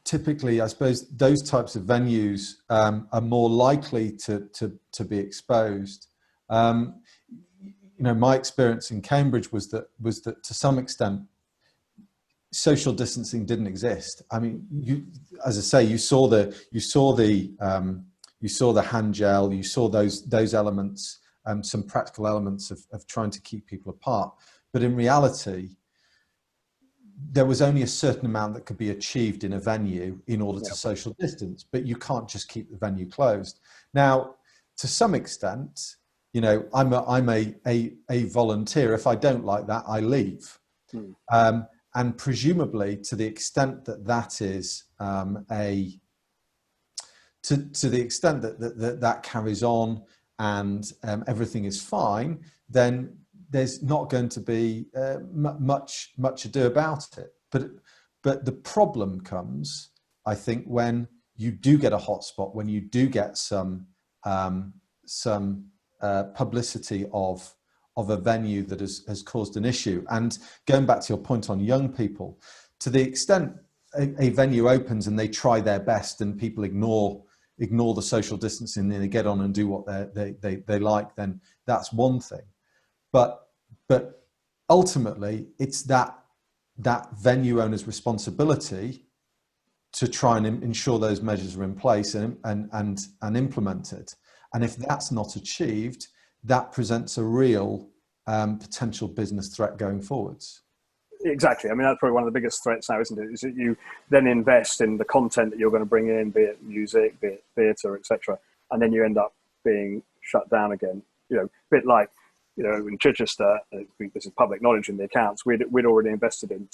typically, I suppose those types of venues are more likely to be exposed. My experience in Cambridge was that to some extent, social distancing didn't exist. I mean, as I say, you saw the hand gel, you saw those elements. Some practical elements of trying to keep people apart. But in reality, there was only a certain amount that could be achieved in a venue in order to social distance, but you can't just keep the venue closed. Now, to some extent, I'm a volunteer. If I don't like that, I leave. And presumably, to the extent that is to the extent that carries on, and everything is fine, then there's not going to be much ado about it. But the problem comes, I think, when you do get a hotspot, when you do get some publicity of a venue that has caused an issue. And going back to your point on young people, to the extent a venue opens and they try their best and people ignore the social distancing and they get on and do what they like, then that's one thing. But ultimately, it's that venue owner's responsibility to try and ensure those measures are in place and implemented. And if that's not achieved, that presents a real potential business threat going forwards. Exactly. I mean, that's probably one of the biggest threats now, isn't it? Is that you then invest in the content that you're going to bring in, be it music, be it theatre, etc., and then you end up being shut down again. A bit like, in Chichester, this is public knowledge in the accounts, we'd already invested in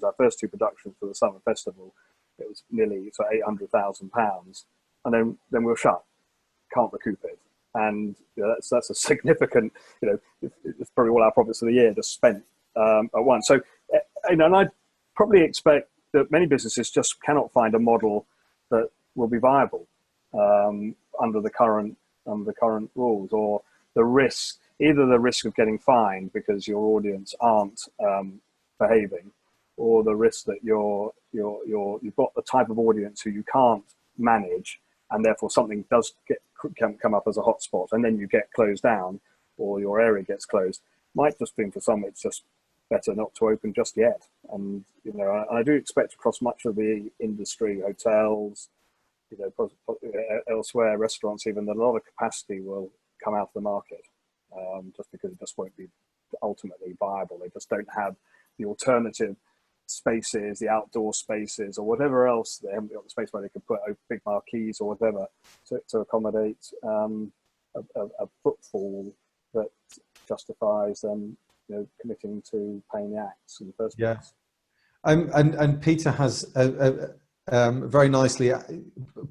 our first two productions for the summer festival. It was nearly £800,000, and then we were shut. Can't recoup it. and that's a significant, it's probably all our profits of the year just spent at once. So, and I probably expect that many businesses just cannot find a model that will be viable under the current rules, or the risk, either the risk of getting fined because your audience aren't behaving, or the risk that you've got the type of audience who you can't manage, and therefore something does come up as a hotspot, and then you get closed down, or your area gets closed. Might just be, for some, it's just better not to open just yet. And I do expect across much of the industry, hotels, elsewhere, restaurants even, that a lot of capacity will come out of the market, just because it just won't be ultimately viable. They just don't have the alternative spaces, the outdoor spaces, or whatever else. They haven't got the space where they can put big marquees or whatever to accommodate a footfall that justifies them committing to paying the acts in the first place. And Peter has very nicely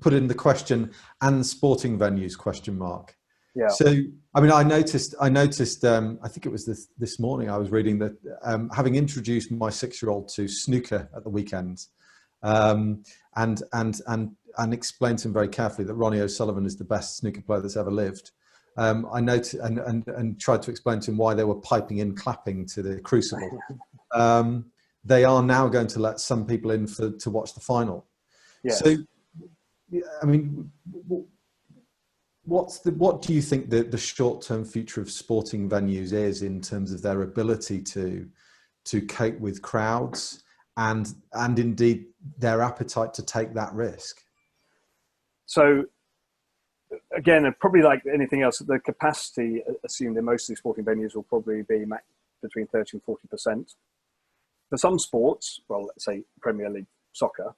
put in the question, and sporting venues, question mark. Yeah. So, I mean, I noticed, I think it was this morning, I was reading that having introduced my 6-year-old to snooker at the weekend, and explained to him very carefully that Ronnie O'Sullivan is the best snooker player that's ever lived. I noticed and tried to explain to him why they were piping in clapping to the Crucible. They are now going to let some people in to watch the final. Yes. So, I mean, what do you think the short-term future of sporting venues is in terms of their ability to cope with crowds and indeed their appetite to take that risk? So again, probably like anything else, the capacity assumed in most of these sporting venues will probably be between 30 and 40%. For some sports, well, let's say Premier League soccer,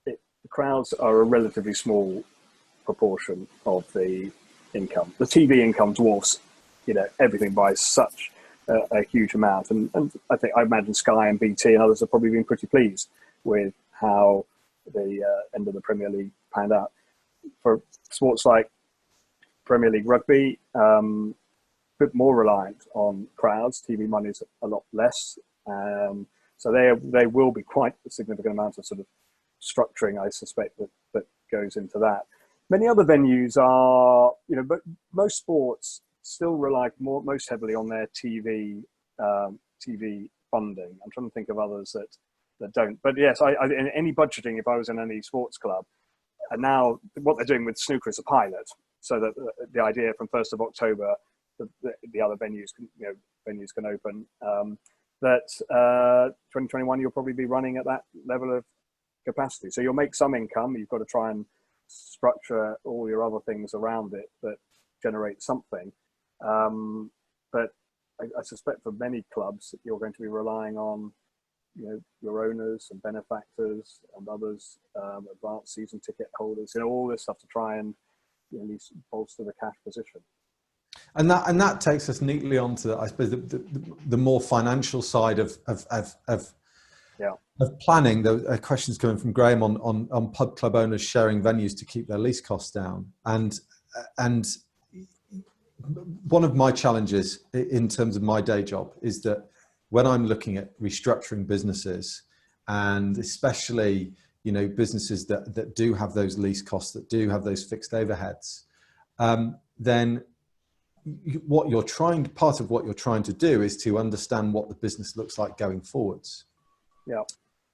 the crowds are a relatively small proportion of the income. The TV income dwarfs, everything by such a huge amount. And I imagine Sky and BT and others have probably been pretty pleased with how the end of the Premier League panned out. For sports like Premier League rugby, a bit more reliant on crowds. TV money's a lot less. So there will be quite a significant amount of sort of structuring, I suspect, that goes into that. Many other venues are, but most sports still rely most heavily on their TV funding. I'm trying to think of others that don't. But yes, in any budgeting, if I was in any sports club, and now what they're doing with snooker is a pilot, so that the idea from 1st of October, the other venues can open. That 2021 you'll probably be running at that level of capacity. So you'll make some income. You've got to try and structure all your other things around it that generate something. But I suspect for many clubs you're going to be relying on your owners and benefactors and others, advanced season ticket holders, all this stuff to try and at least bolster the cash position. And that takes us neatly onto, I suppose, the more financial side of planning. The questions coming from Graham on pub club owners sharing venues to keep their lease costs down. And one of my challenges in terms of my day job is that when I'm looking at restructuring businesses, and especially businesses that do have those lease costs, that do have those fixed overheads, then part of what you're trying to do is to understand what the business looks like going forwards. Yeah.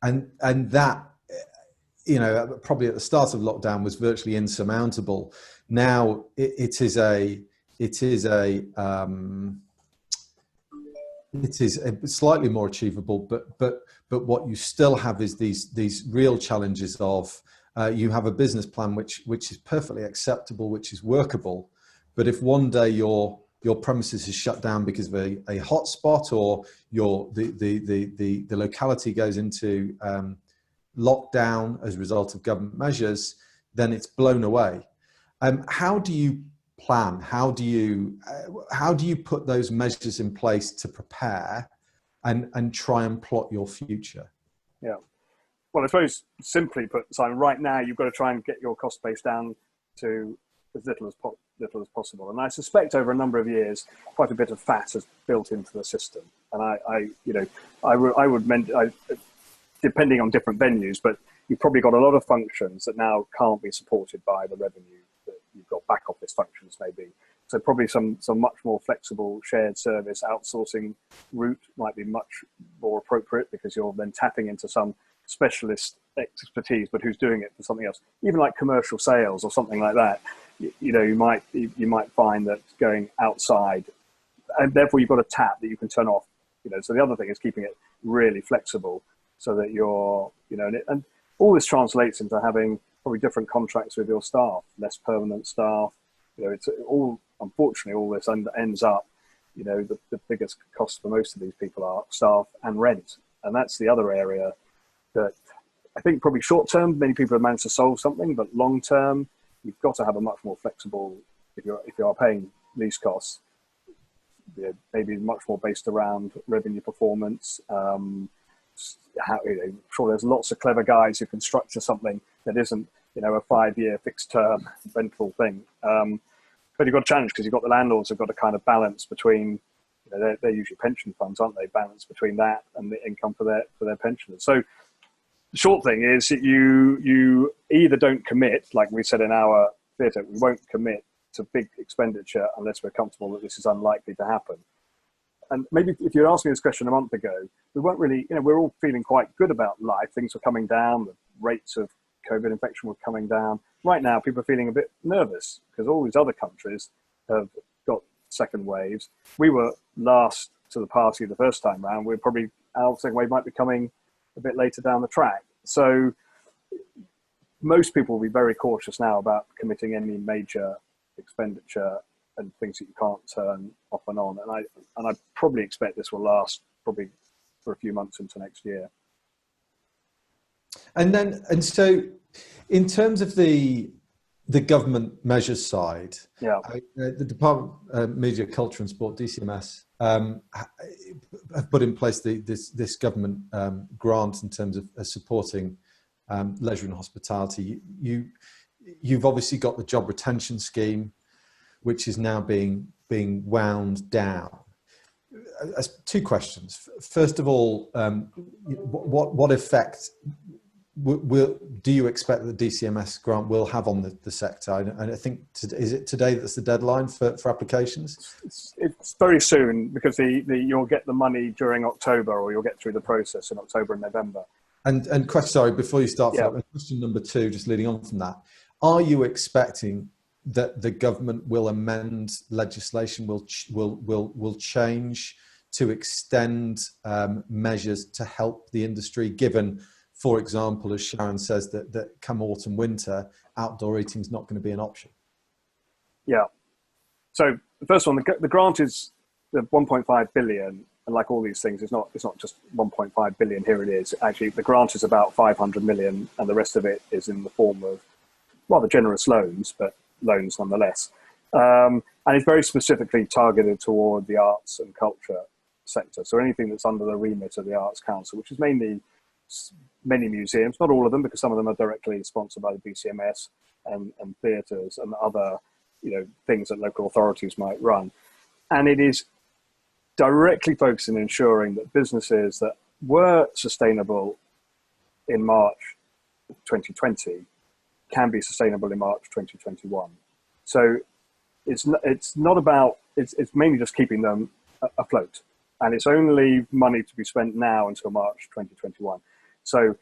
And that, probably at the start of lockdown was virtually insurmountable. Now it is slightly more achievable, but what you still have is these real challenges of you have a business plan which is perfectly acceptable, which is workable. But if one day your premises is shut down because of a hotspot, or the locality goes into lockdown as a result of government measures, then it's blown away. How do you plan? How do you put those measures in place to prepare and try and plot your future? Yeah. Well, I suppose simply put, Simon, right now you've got to try and get your cost base down to as little as possible. And I suspect over a number of years, quite a bit of fat has built into the system. And depending on different venues, but you've probably got a lot of functions that now can't be supported by the revenue that you've got. Back office functions maybe. So probably some much more flexible shared service outsourcing route might be much more appropriate, because you're then tapping into some specialist expertise, but who's doing it for something else. Even like commercial sales or something like that, you might find that going outside, and therefore you've got a tap that you can turn off. So the other thing is keeping it really flexible, so that you're, and all this translates into having probably different contracts with your staff, less permanent staff. It's all, unfortunately, all this ends up, the biggest cost for most of these people are staff and rent. And that's the other area that I think probably short term, many people have managed to solve something, but long term, you've got to have a much more flexible, if you are paying lease costs, maybe much more based around revenue performance. Sure, there's lots of clever guys who can structure something that isn't, a 5-year fixed term rental thing. But you've got a challenge, because you've got the landlords who've got to kind of balance between, they're usually pension funds, aren't they? Balance between that and the income for their pensioners. So the short thing is that you either don't commit, like we said in our theatre, we won't commit to big expenditure unless we're comfortable that this is unlikely to happen. And maybe if you asked me this question a month ago, we weren't really, we're all feeling quite good about life. Things were coming down, the rates of COVID infection were coming down. Right now, people are feeling a bit nervous because all these other countries have got second waves. We were last to the party the first time round. We're probably, our second wave might be coming a bit later down the track. So most people will be very cautious now about committing any major expenditure and things that you can't turn off and on. And I probably expect this will last probably for a few months into next year. And so in terms of the government measures side, the Department of Media, Culture and Sport, DCMS, have put in place this government grant in terms of supporting leisure and hospitality. You've obviously got the job retention scheme, which is now being wound down. Two questions. First of all, what effect do you expect that the DCMS grant will have on the sector? And I think, is it today that's the deadline for applications? It's very soon, because you'll get the money during October, or you'll get through the process in October and November. And question, sorry, before you start, question number 2, just leading on from that, are you expecting that the government will amend legislation, will change to extend measures to help the industry, given, for example, as Sharon says, that come autumn, winter, outdoor eating is not going to be an option? Yeah. So the first one, the grant is the 1.5 billion. And like all these things, it's not just 1.5 billion, here it is. Actually, the grant is about 500 million, and the rest of it is in the form of rather generous loans, but loans nonetheless. And it's very specifically targeted toward the arts and culture sector. So anything that's under the remit of the Arts Council, which is mainly many museums, not all of them, because some of them are directly sponsored by the BCMS, and theatres and other things that local authorities might run. And it is directly focusing on ensuring that businesses that were sustainable in March 2020 can be sustainable in March 2021. So it's mainly just keeping them afloat, and it's only money to be spent now until March 2021. So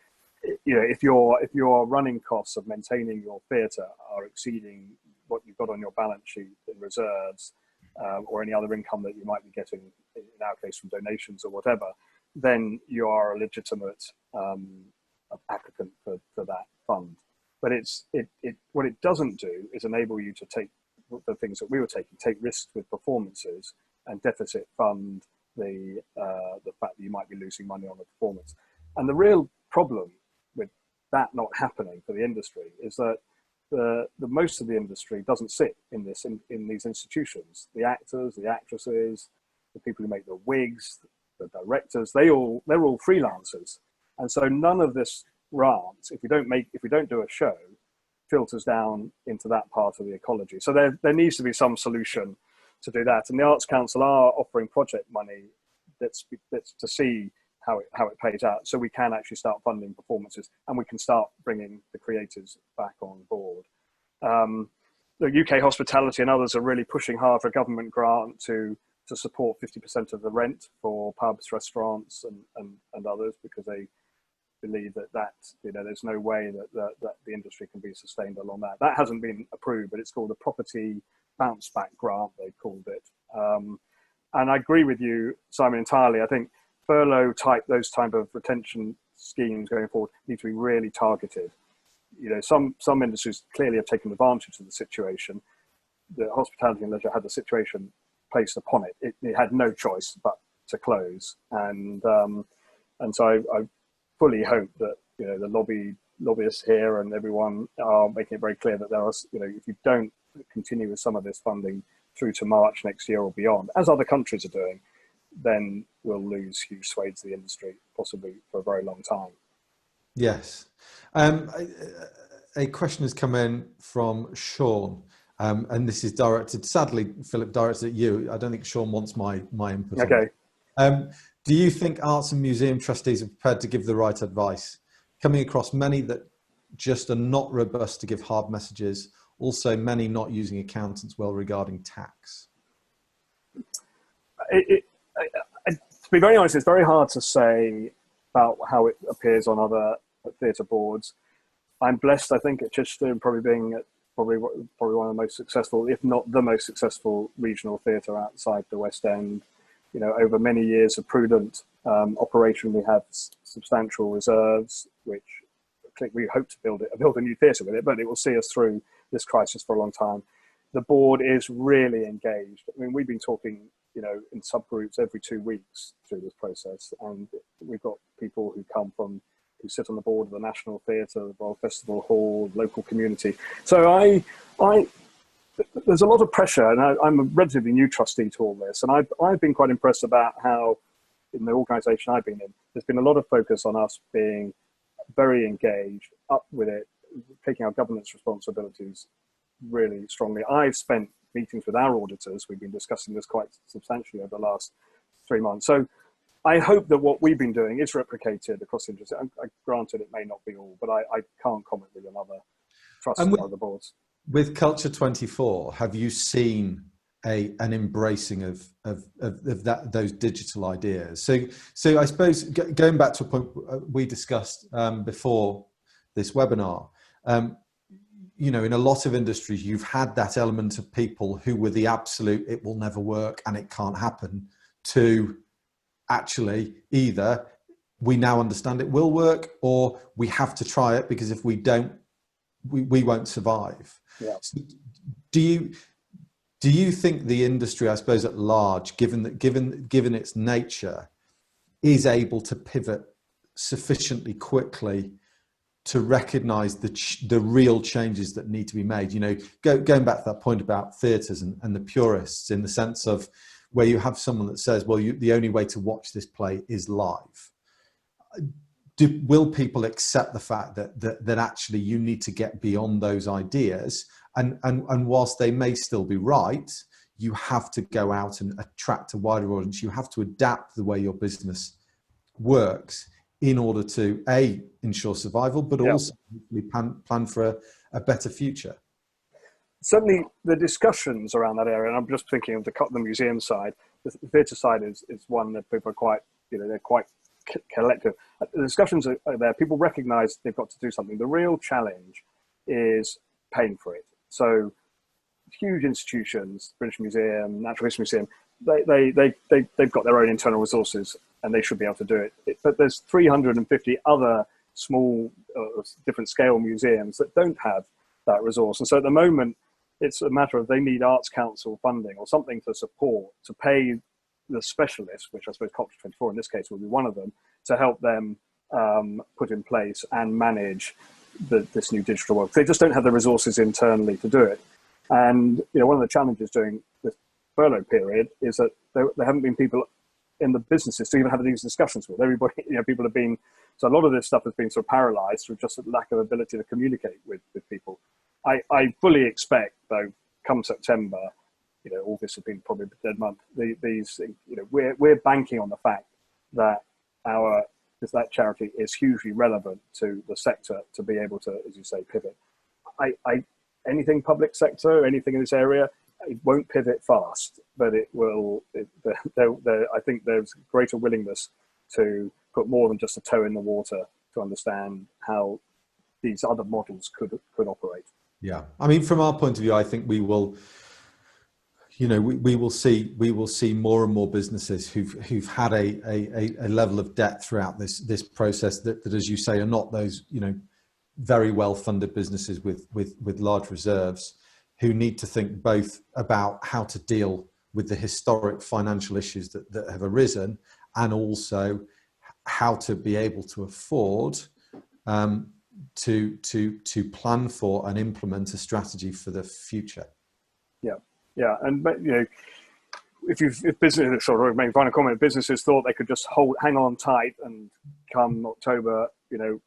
if your running costs of maintaining your theatre are exceeding what you've got on your balance sheet in reserves, or any other income that you might be getting, in our case from donations or whatever, then you are a legitimate applicant for that fund. But what it doesn't do is enable you to take the things that we were taking, take risks with performances, and deficit fund the fact that you might be losing money on the performance. And the real problem with that not happening for the industry is that the most of the industry doesn't sit in these institutions. The actors, the actresses, the people who make the wigs, the directors, they're all freelancers. And so none of this grant, if we don't do a show, filters down into that part of the ecology. So there needs to be some solution to do that. And the Arts Council are offering project money that's to see how it plays out, so we can actually start funding performances and we can start bringing the creators back on board. The UK Hospitality and others are really pushing hard for a government grant to support 50% of the rent for pubs, restaurants, and others, because they believe that there's no way that the industry can be sustained along that. That hasn't been approved, but it's called the Property Bounce Back Grant, they called it. And I agree with you, Simon, entirely. I think furlough those type of retention schemes going forward need to be really targeted. Some industries clearly have taken advantage of the situation. The hospitality and leisure had the situation placed upon it. It had no choice but to close. And so I fully hope that the lobbyists here and everyone are making it very clear that there are, if you don't continue with some of this funding through to March next year or beyond, as other countries are doing, then we'll lose huge swathes of the industry, possibly for a very long time. Yes. A question has come in from Sean, and this is directed, sadly, Philip, directed at you. I don't think Sean wants my input. Okay. Do you think arts and museum trustees are prepared to give the right advice? Coming across many that just are not robust to give hard messages, also many not using accountants well regarding tax. To be very honest, it's very hard to say about how it appears on other theatre boards. I'm blessed, I think, at Chichester, probably being probably one of the most successful, if not the most successful, regional theatre outside the West End. Over many years of prudent operation, we have substantial reserves, which we hope to build a new theatre with it, but it will see us through this crisis for a long time. The board is really engaged. I mean, we've been talking, in subgroups every 2 weeks through this process, and we've got people who sit on the board of the National Theatre, the Royal Festival Hall, local community. So there's a lot of pressure, and I'm a relatively new trustee to all this, and I've been quite impressed about how, in the organisation I've been in, there's been a lot of focus on us being very engaged, up with it, taking our governance responsibilities really strongly. I've spent meetings with our auditors. We've been discussing this quite substantially over the last 3 months. So I hope that what we've been doing is replicated across the industry. Granted, it may not be all, but I can't comment with another trust and other boards. With Culture 24, have you seen an embracing of those digital ideas? So I suppose going back to a point we discussed before this webinar, in a lot of industries, you've had that element of people who were the absolute, it will never work and it can't happen, to actually either we now understand it will work, or we have to try it because if we don't, we won't survive. Yeah. So do you think the industry, I suppose at large, given its nature, is able to pivot sufficiently quickly to recognise the real changes that need to be made? Going back to that point about theatres and the purists, in the sense of where you have someone that says, well, the only way to watch this play is live. Will people accept the fact that actually you need to get beyond those ideas, and whilst they may still be right, you have to go out and attract a wider audience. You have to adapt the way your business works in order to ensure survival, but also plan for a better future. Certainly, the discussions around that area, and I'm just thinking of the museum side. The theatre side is one that people are quite, they're quite collective. The discussions are there. People recognise they've got to do something. The real challenge is paying for it. So, huge institutions, British Museum, Natural History Museum, they've got their own internal resources and they should be able to do it. But there's 350 other small, different scale museums that don't have that resource. And so at the moment, it's a matter of they need Arts Council funding or something to support, to pay the specialists, which I suppose Culture 24 in this case will be one of them, to help them put in place and manage this new digital world. They just don't have the resources internally to do it. And one of the challenges during this furlough period is that there haven't been people in the businesses to even have these discussions with. Everybody, people have been, so a lot of this stuff has been sort of paralyzed through just a lack of ability to communicate with people. I fully expect, though, come September, August has been probably a dead month. We're banking on the fact that that charity is hugely relevant to the sector to be able to, as you say, pivot. Anything public sector, anything in this area, it won't pivot fast, but it will. I think there's greater willingness to put more than just a toe in the water to understand how these other models could operate. Yeah, I mean, from our point of view, I think we will. We will see more and more businesses who've had a level of debt throughout this process that, as you say, are not those very well funded businesses with large reserves, who need to think both about how to deal with the historic financial issues that have arisen, and also how to be able to afford to plan for and implement a strategy for the future. Yeah, and if business, sort of maybe final comment, businesses thought they could just hang on tight, and come October, it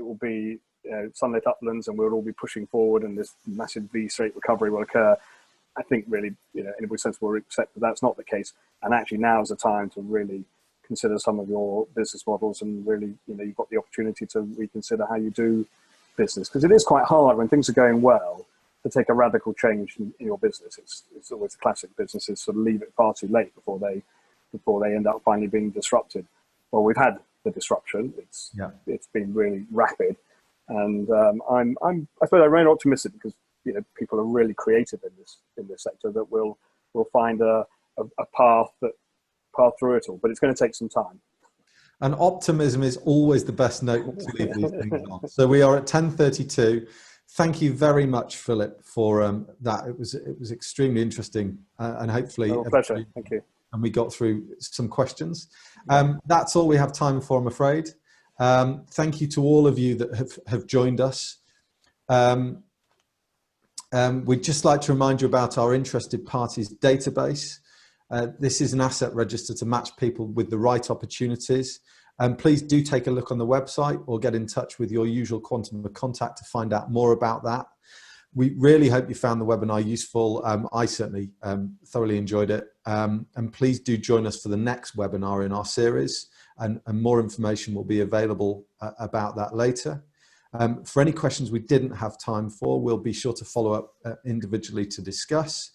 will be sunlit uplands, and we'll all be pushing forward, and this massive V-shaped recovery will occur. I think really, anybody sensible will accept that that's not the case, and actually now is the time to really consider some of your business models, and really, you've got the opportunity to reconsider how you do business, because it is quite hard when things are going well to take a radical change in your business. It's always the classic businesses sort of leave it far too late before they end up finally being disrupted. Well, we've had the disruption. It's been really rapid, and I suppose I'm very optimistic, because people are really creative in this sector, that we'll find a path through it all. But it's going to take some time. And optimism is always the best note to leave these things on. So we are at 10:32. Thank you very much, Philip, for that. It was extremely interesting, and hopefully, pleasure. Thank you. And we got through some questions. That's all we have time for, I'm afraid. Thank you to all of you that have joined us. We'd just like to remind you about our interested parties database. This is an asset register to match people with the right opportunities. Please do take a look on the website, or get in touch with your usual quantum of contact to find out more about that. We really hope you found the webinar useful. I certainly thoroughly enjoyed it. And please do join us for the next webinar in our series, and more information will be available about that later. For any questions we didn't have time for, we'll be sure to follow up individually to discuss.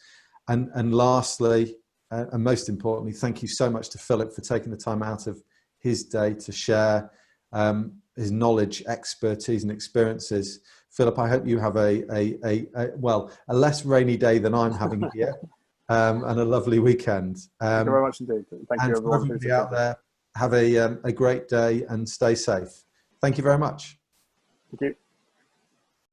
And lastly, and most importantly, thank you so much to Philip for taking the time out of his day to share his knowledge, expertise, and experiences. Philip, I hope you have a less rainy day than I'm having here, and a lovely weekend. Thank you very much indeed. Thank you, everyone. Everybody out there, have a great day and stay safe. Thank you very much. Thank you.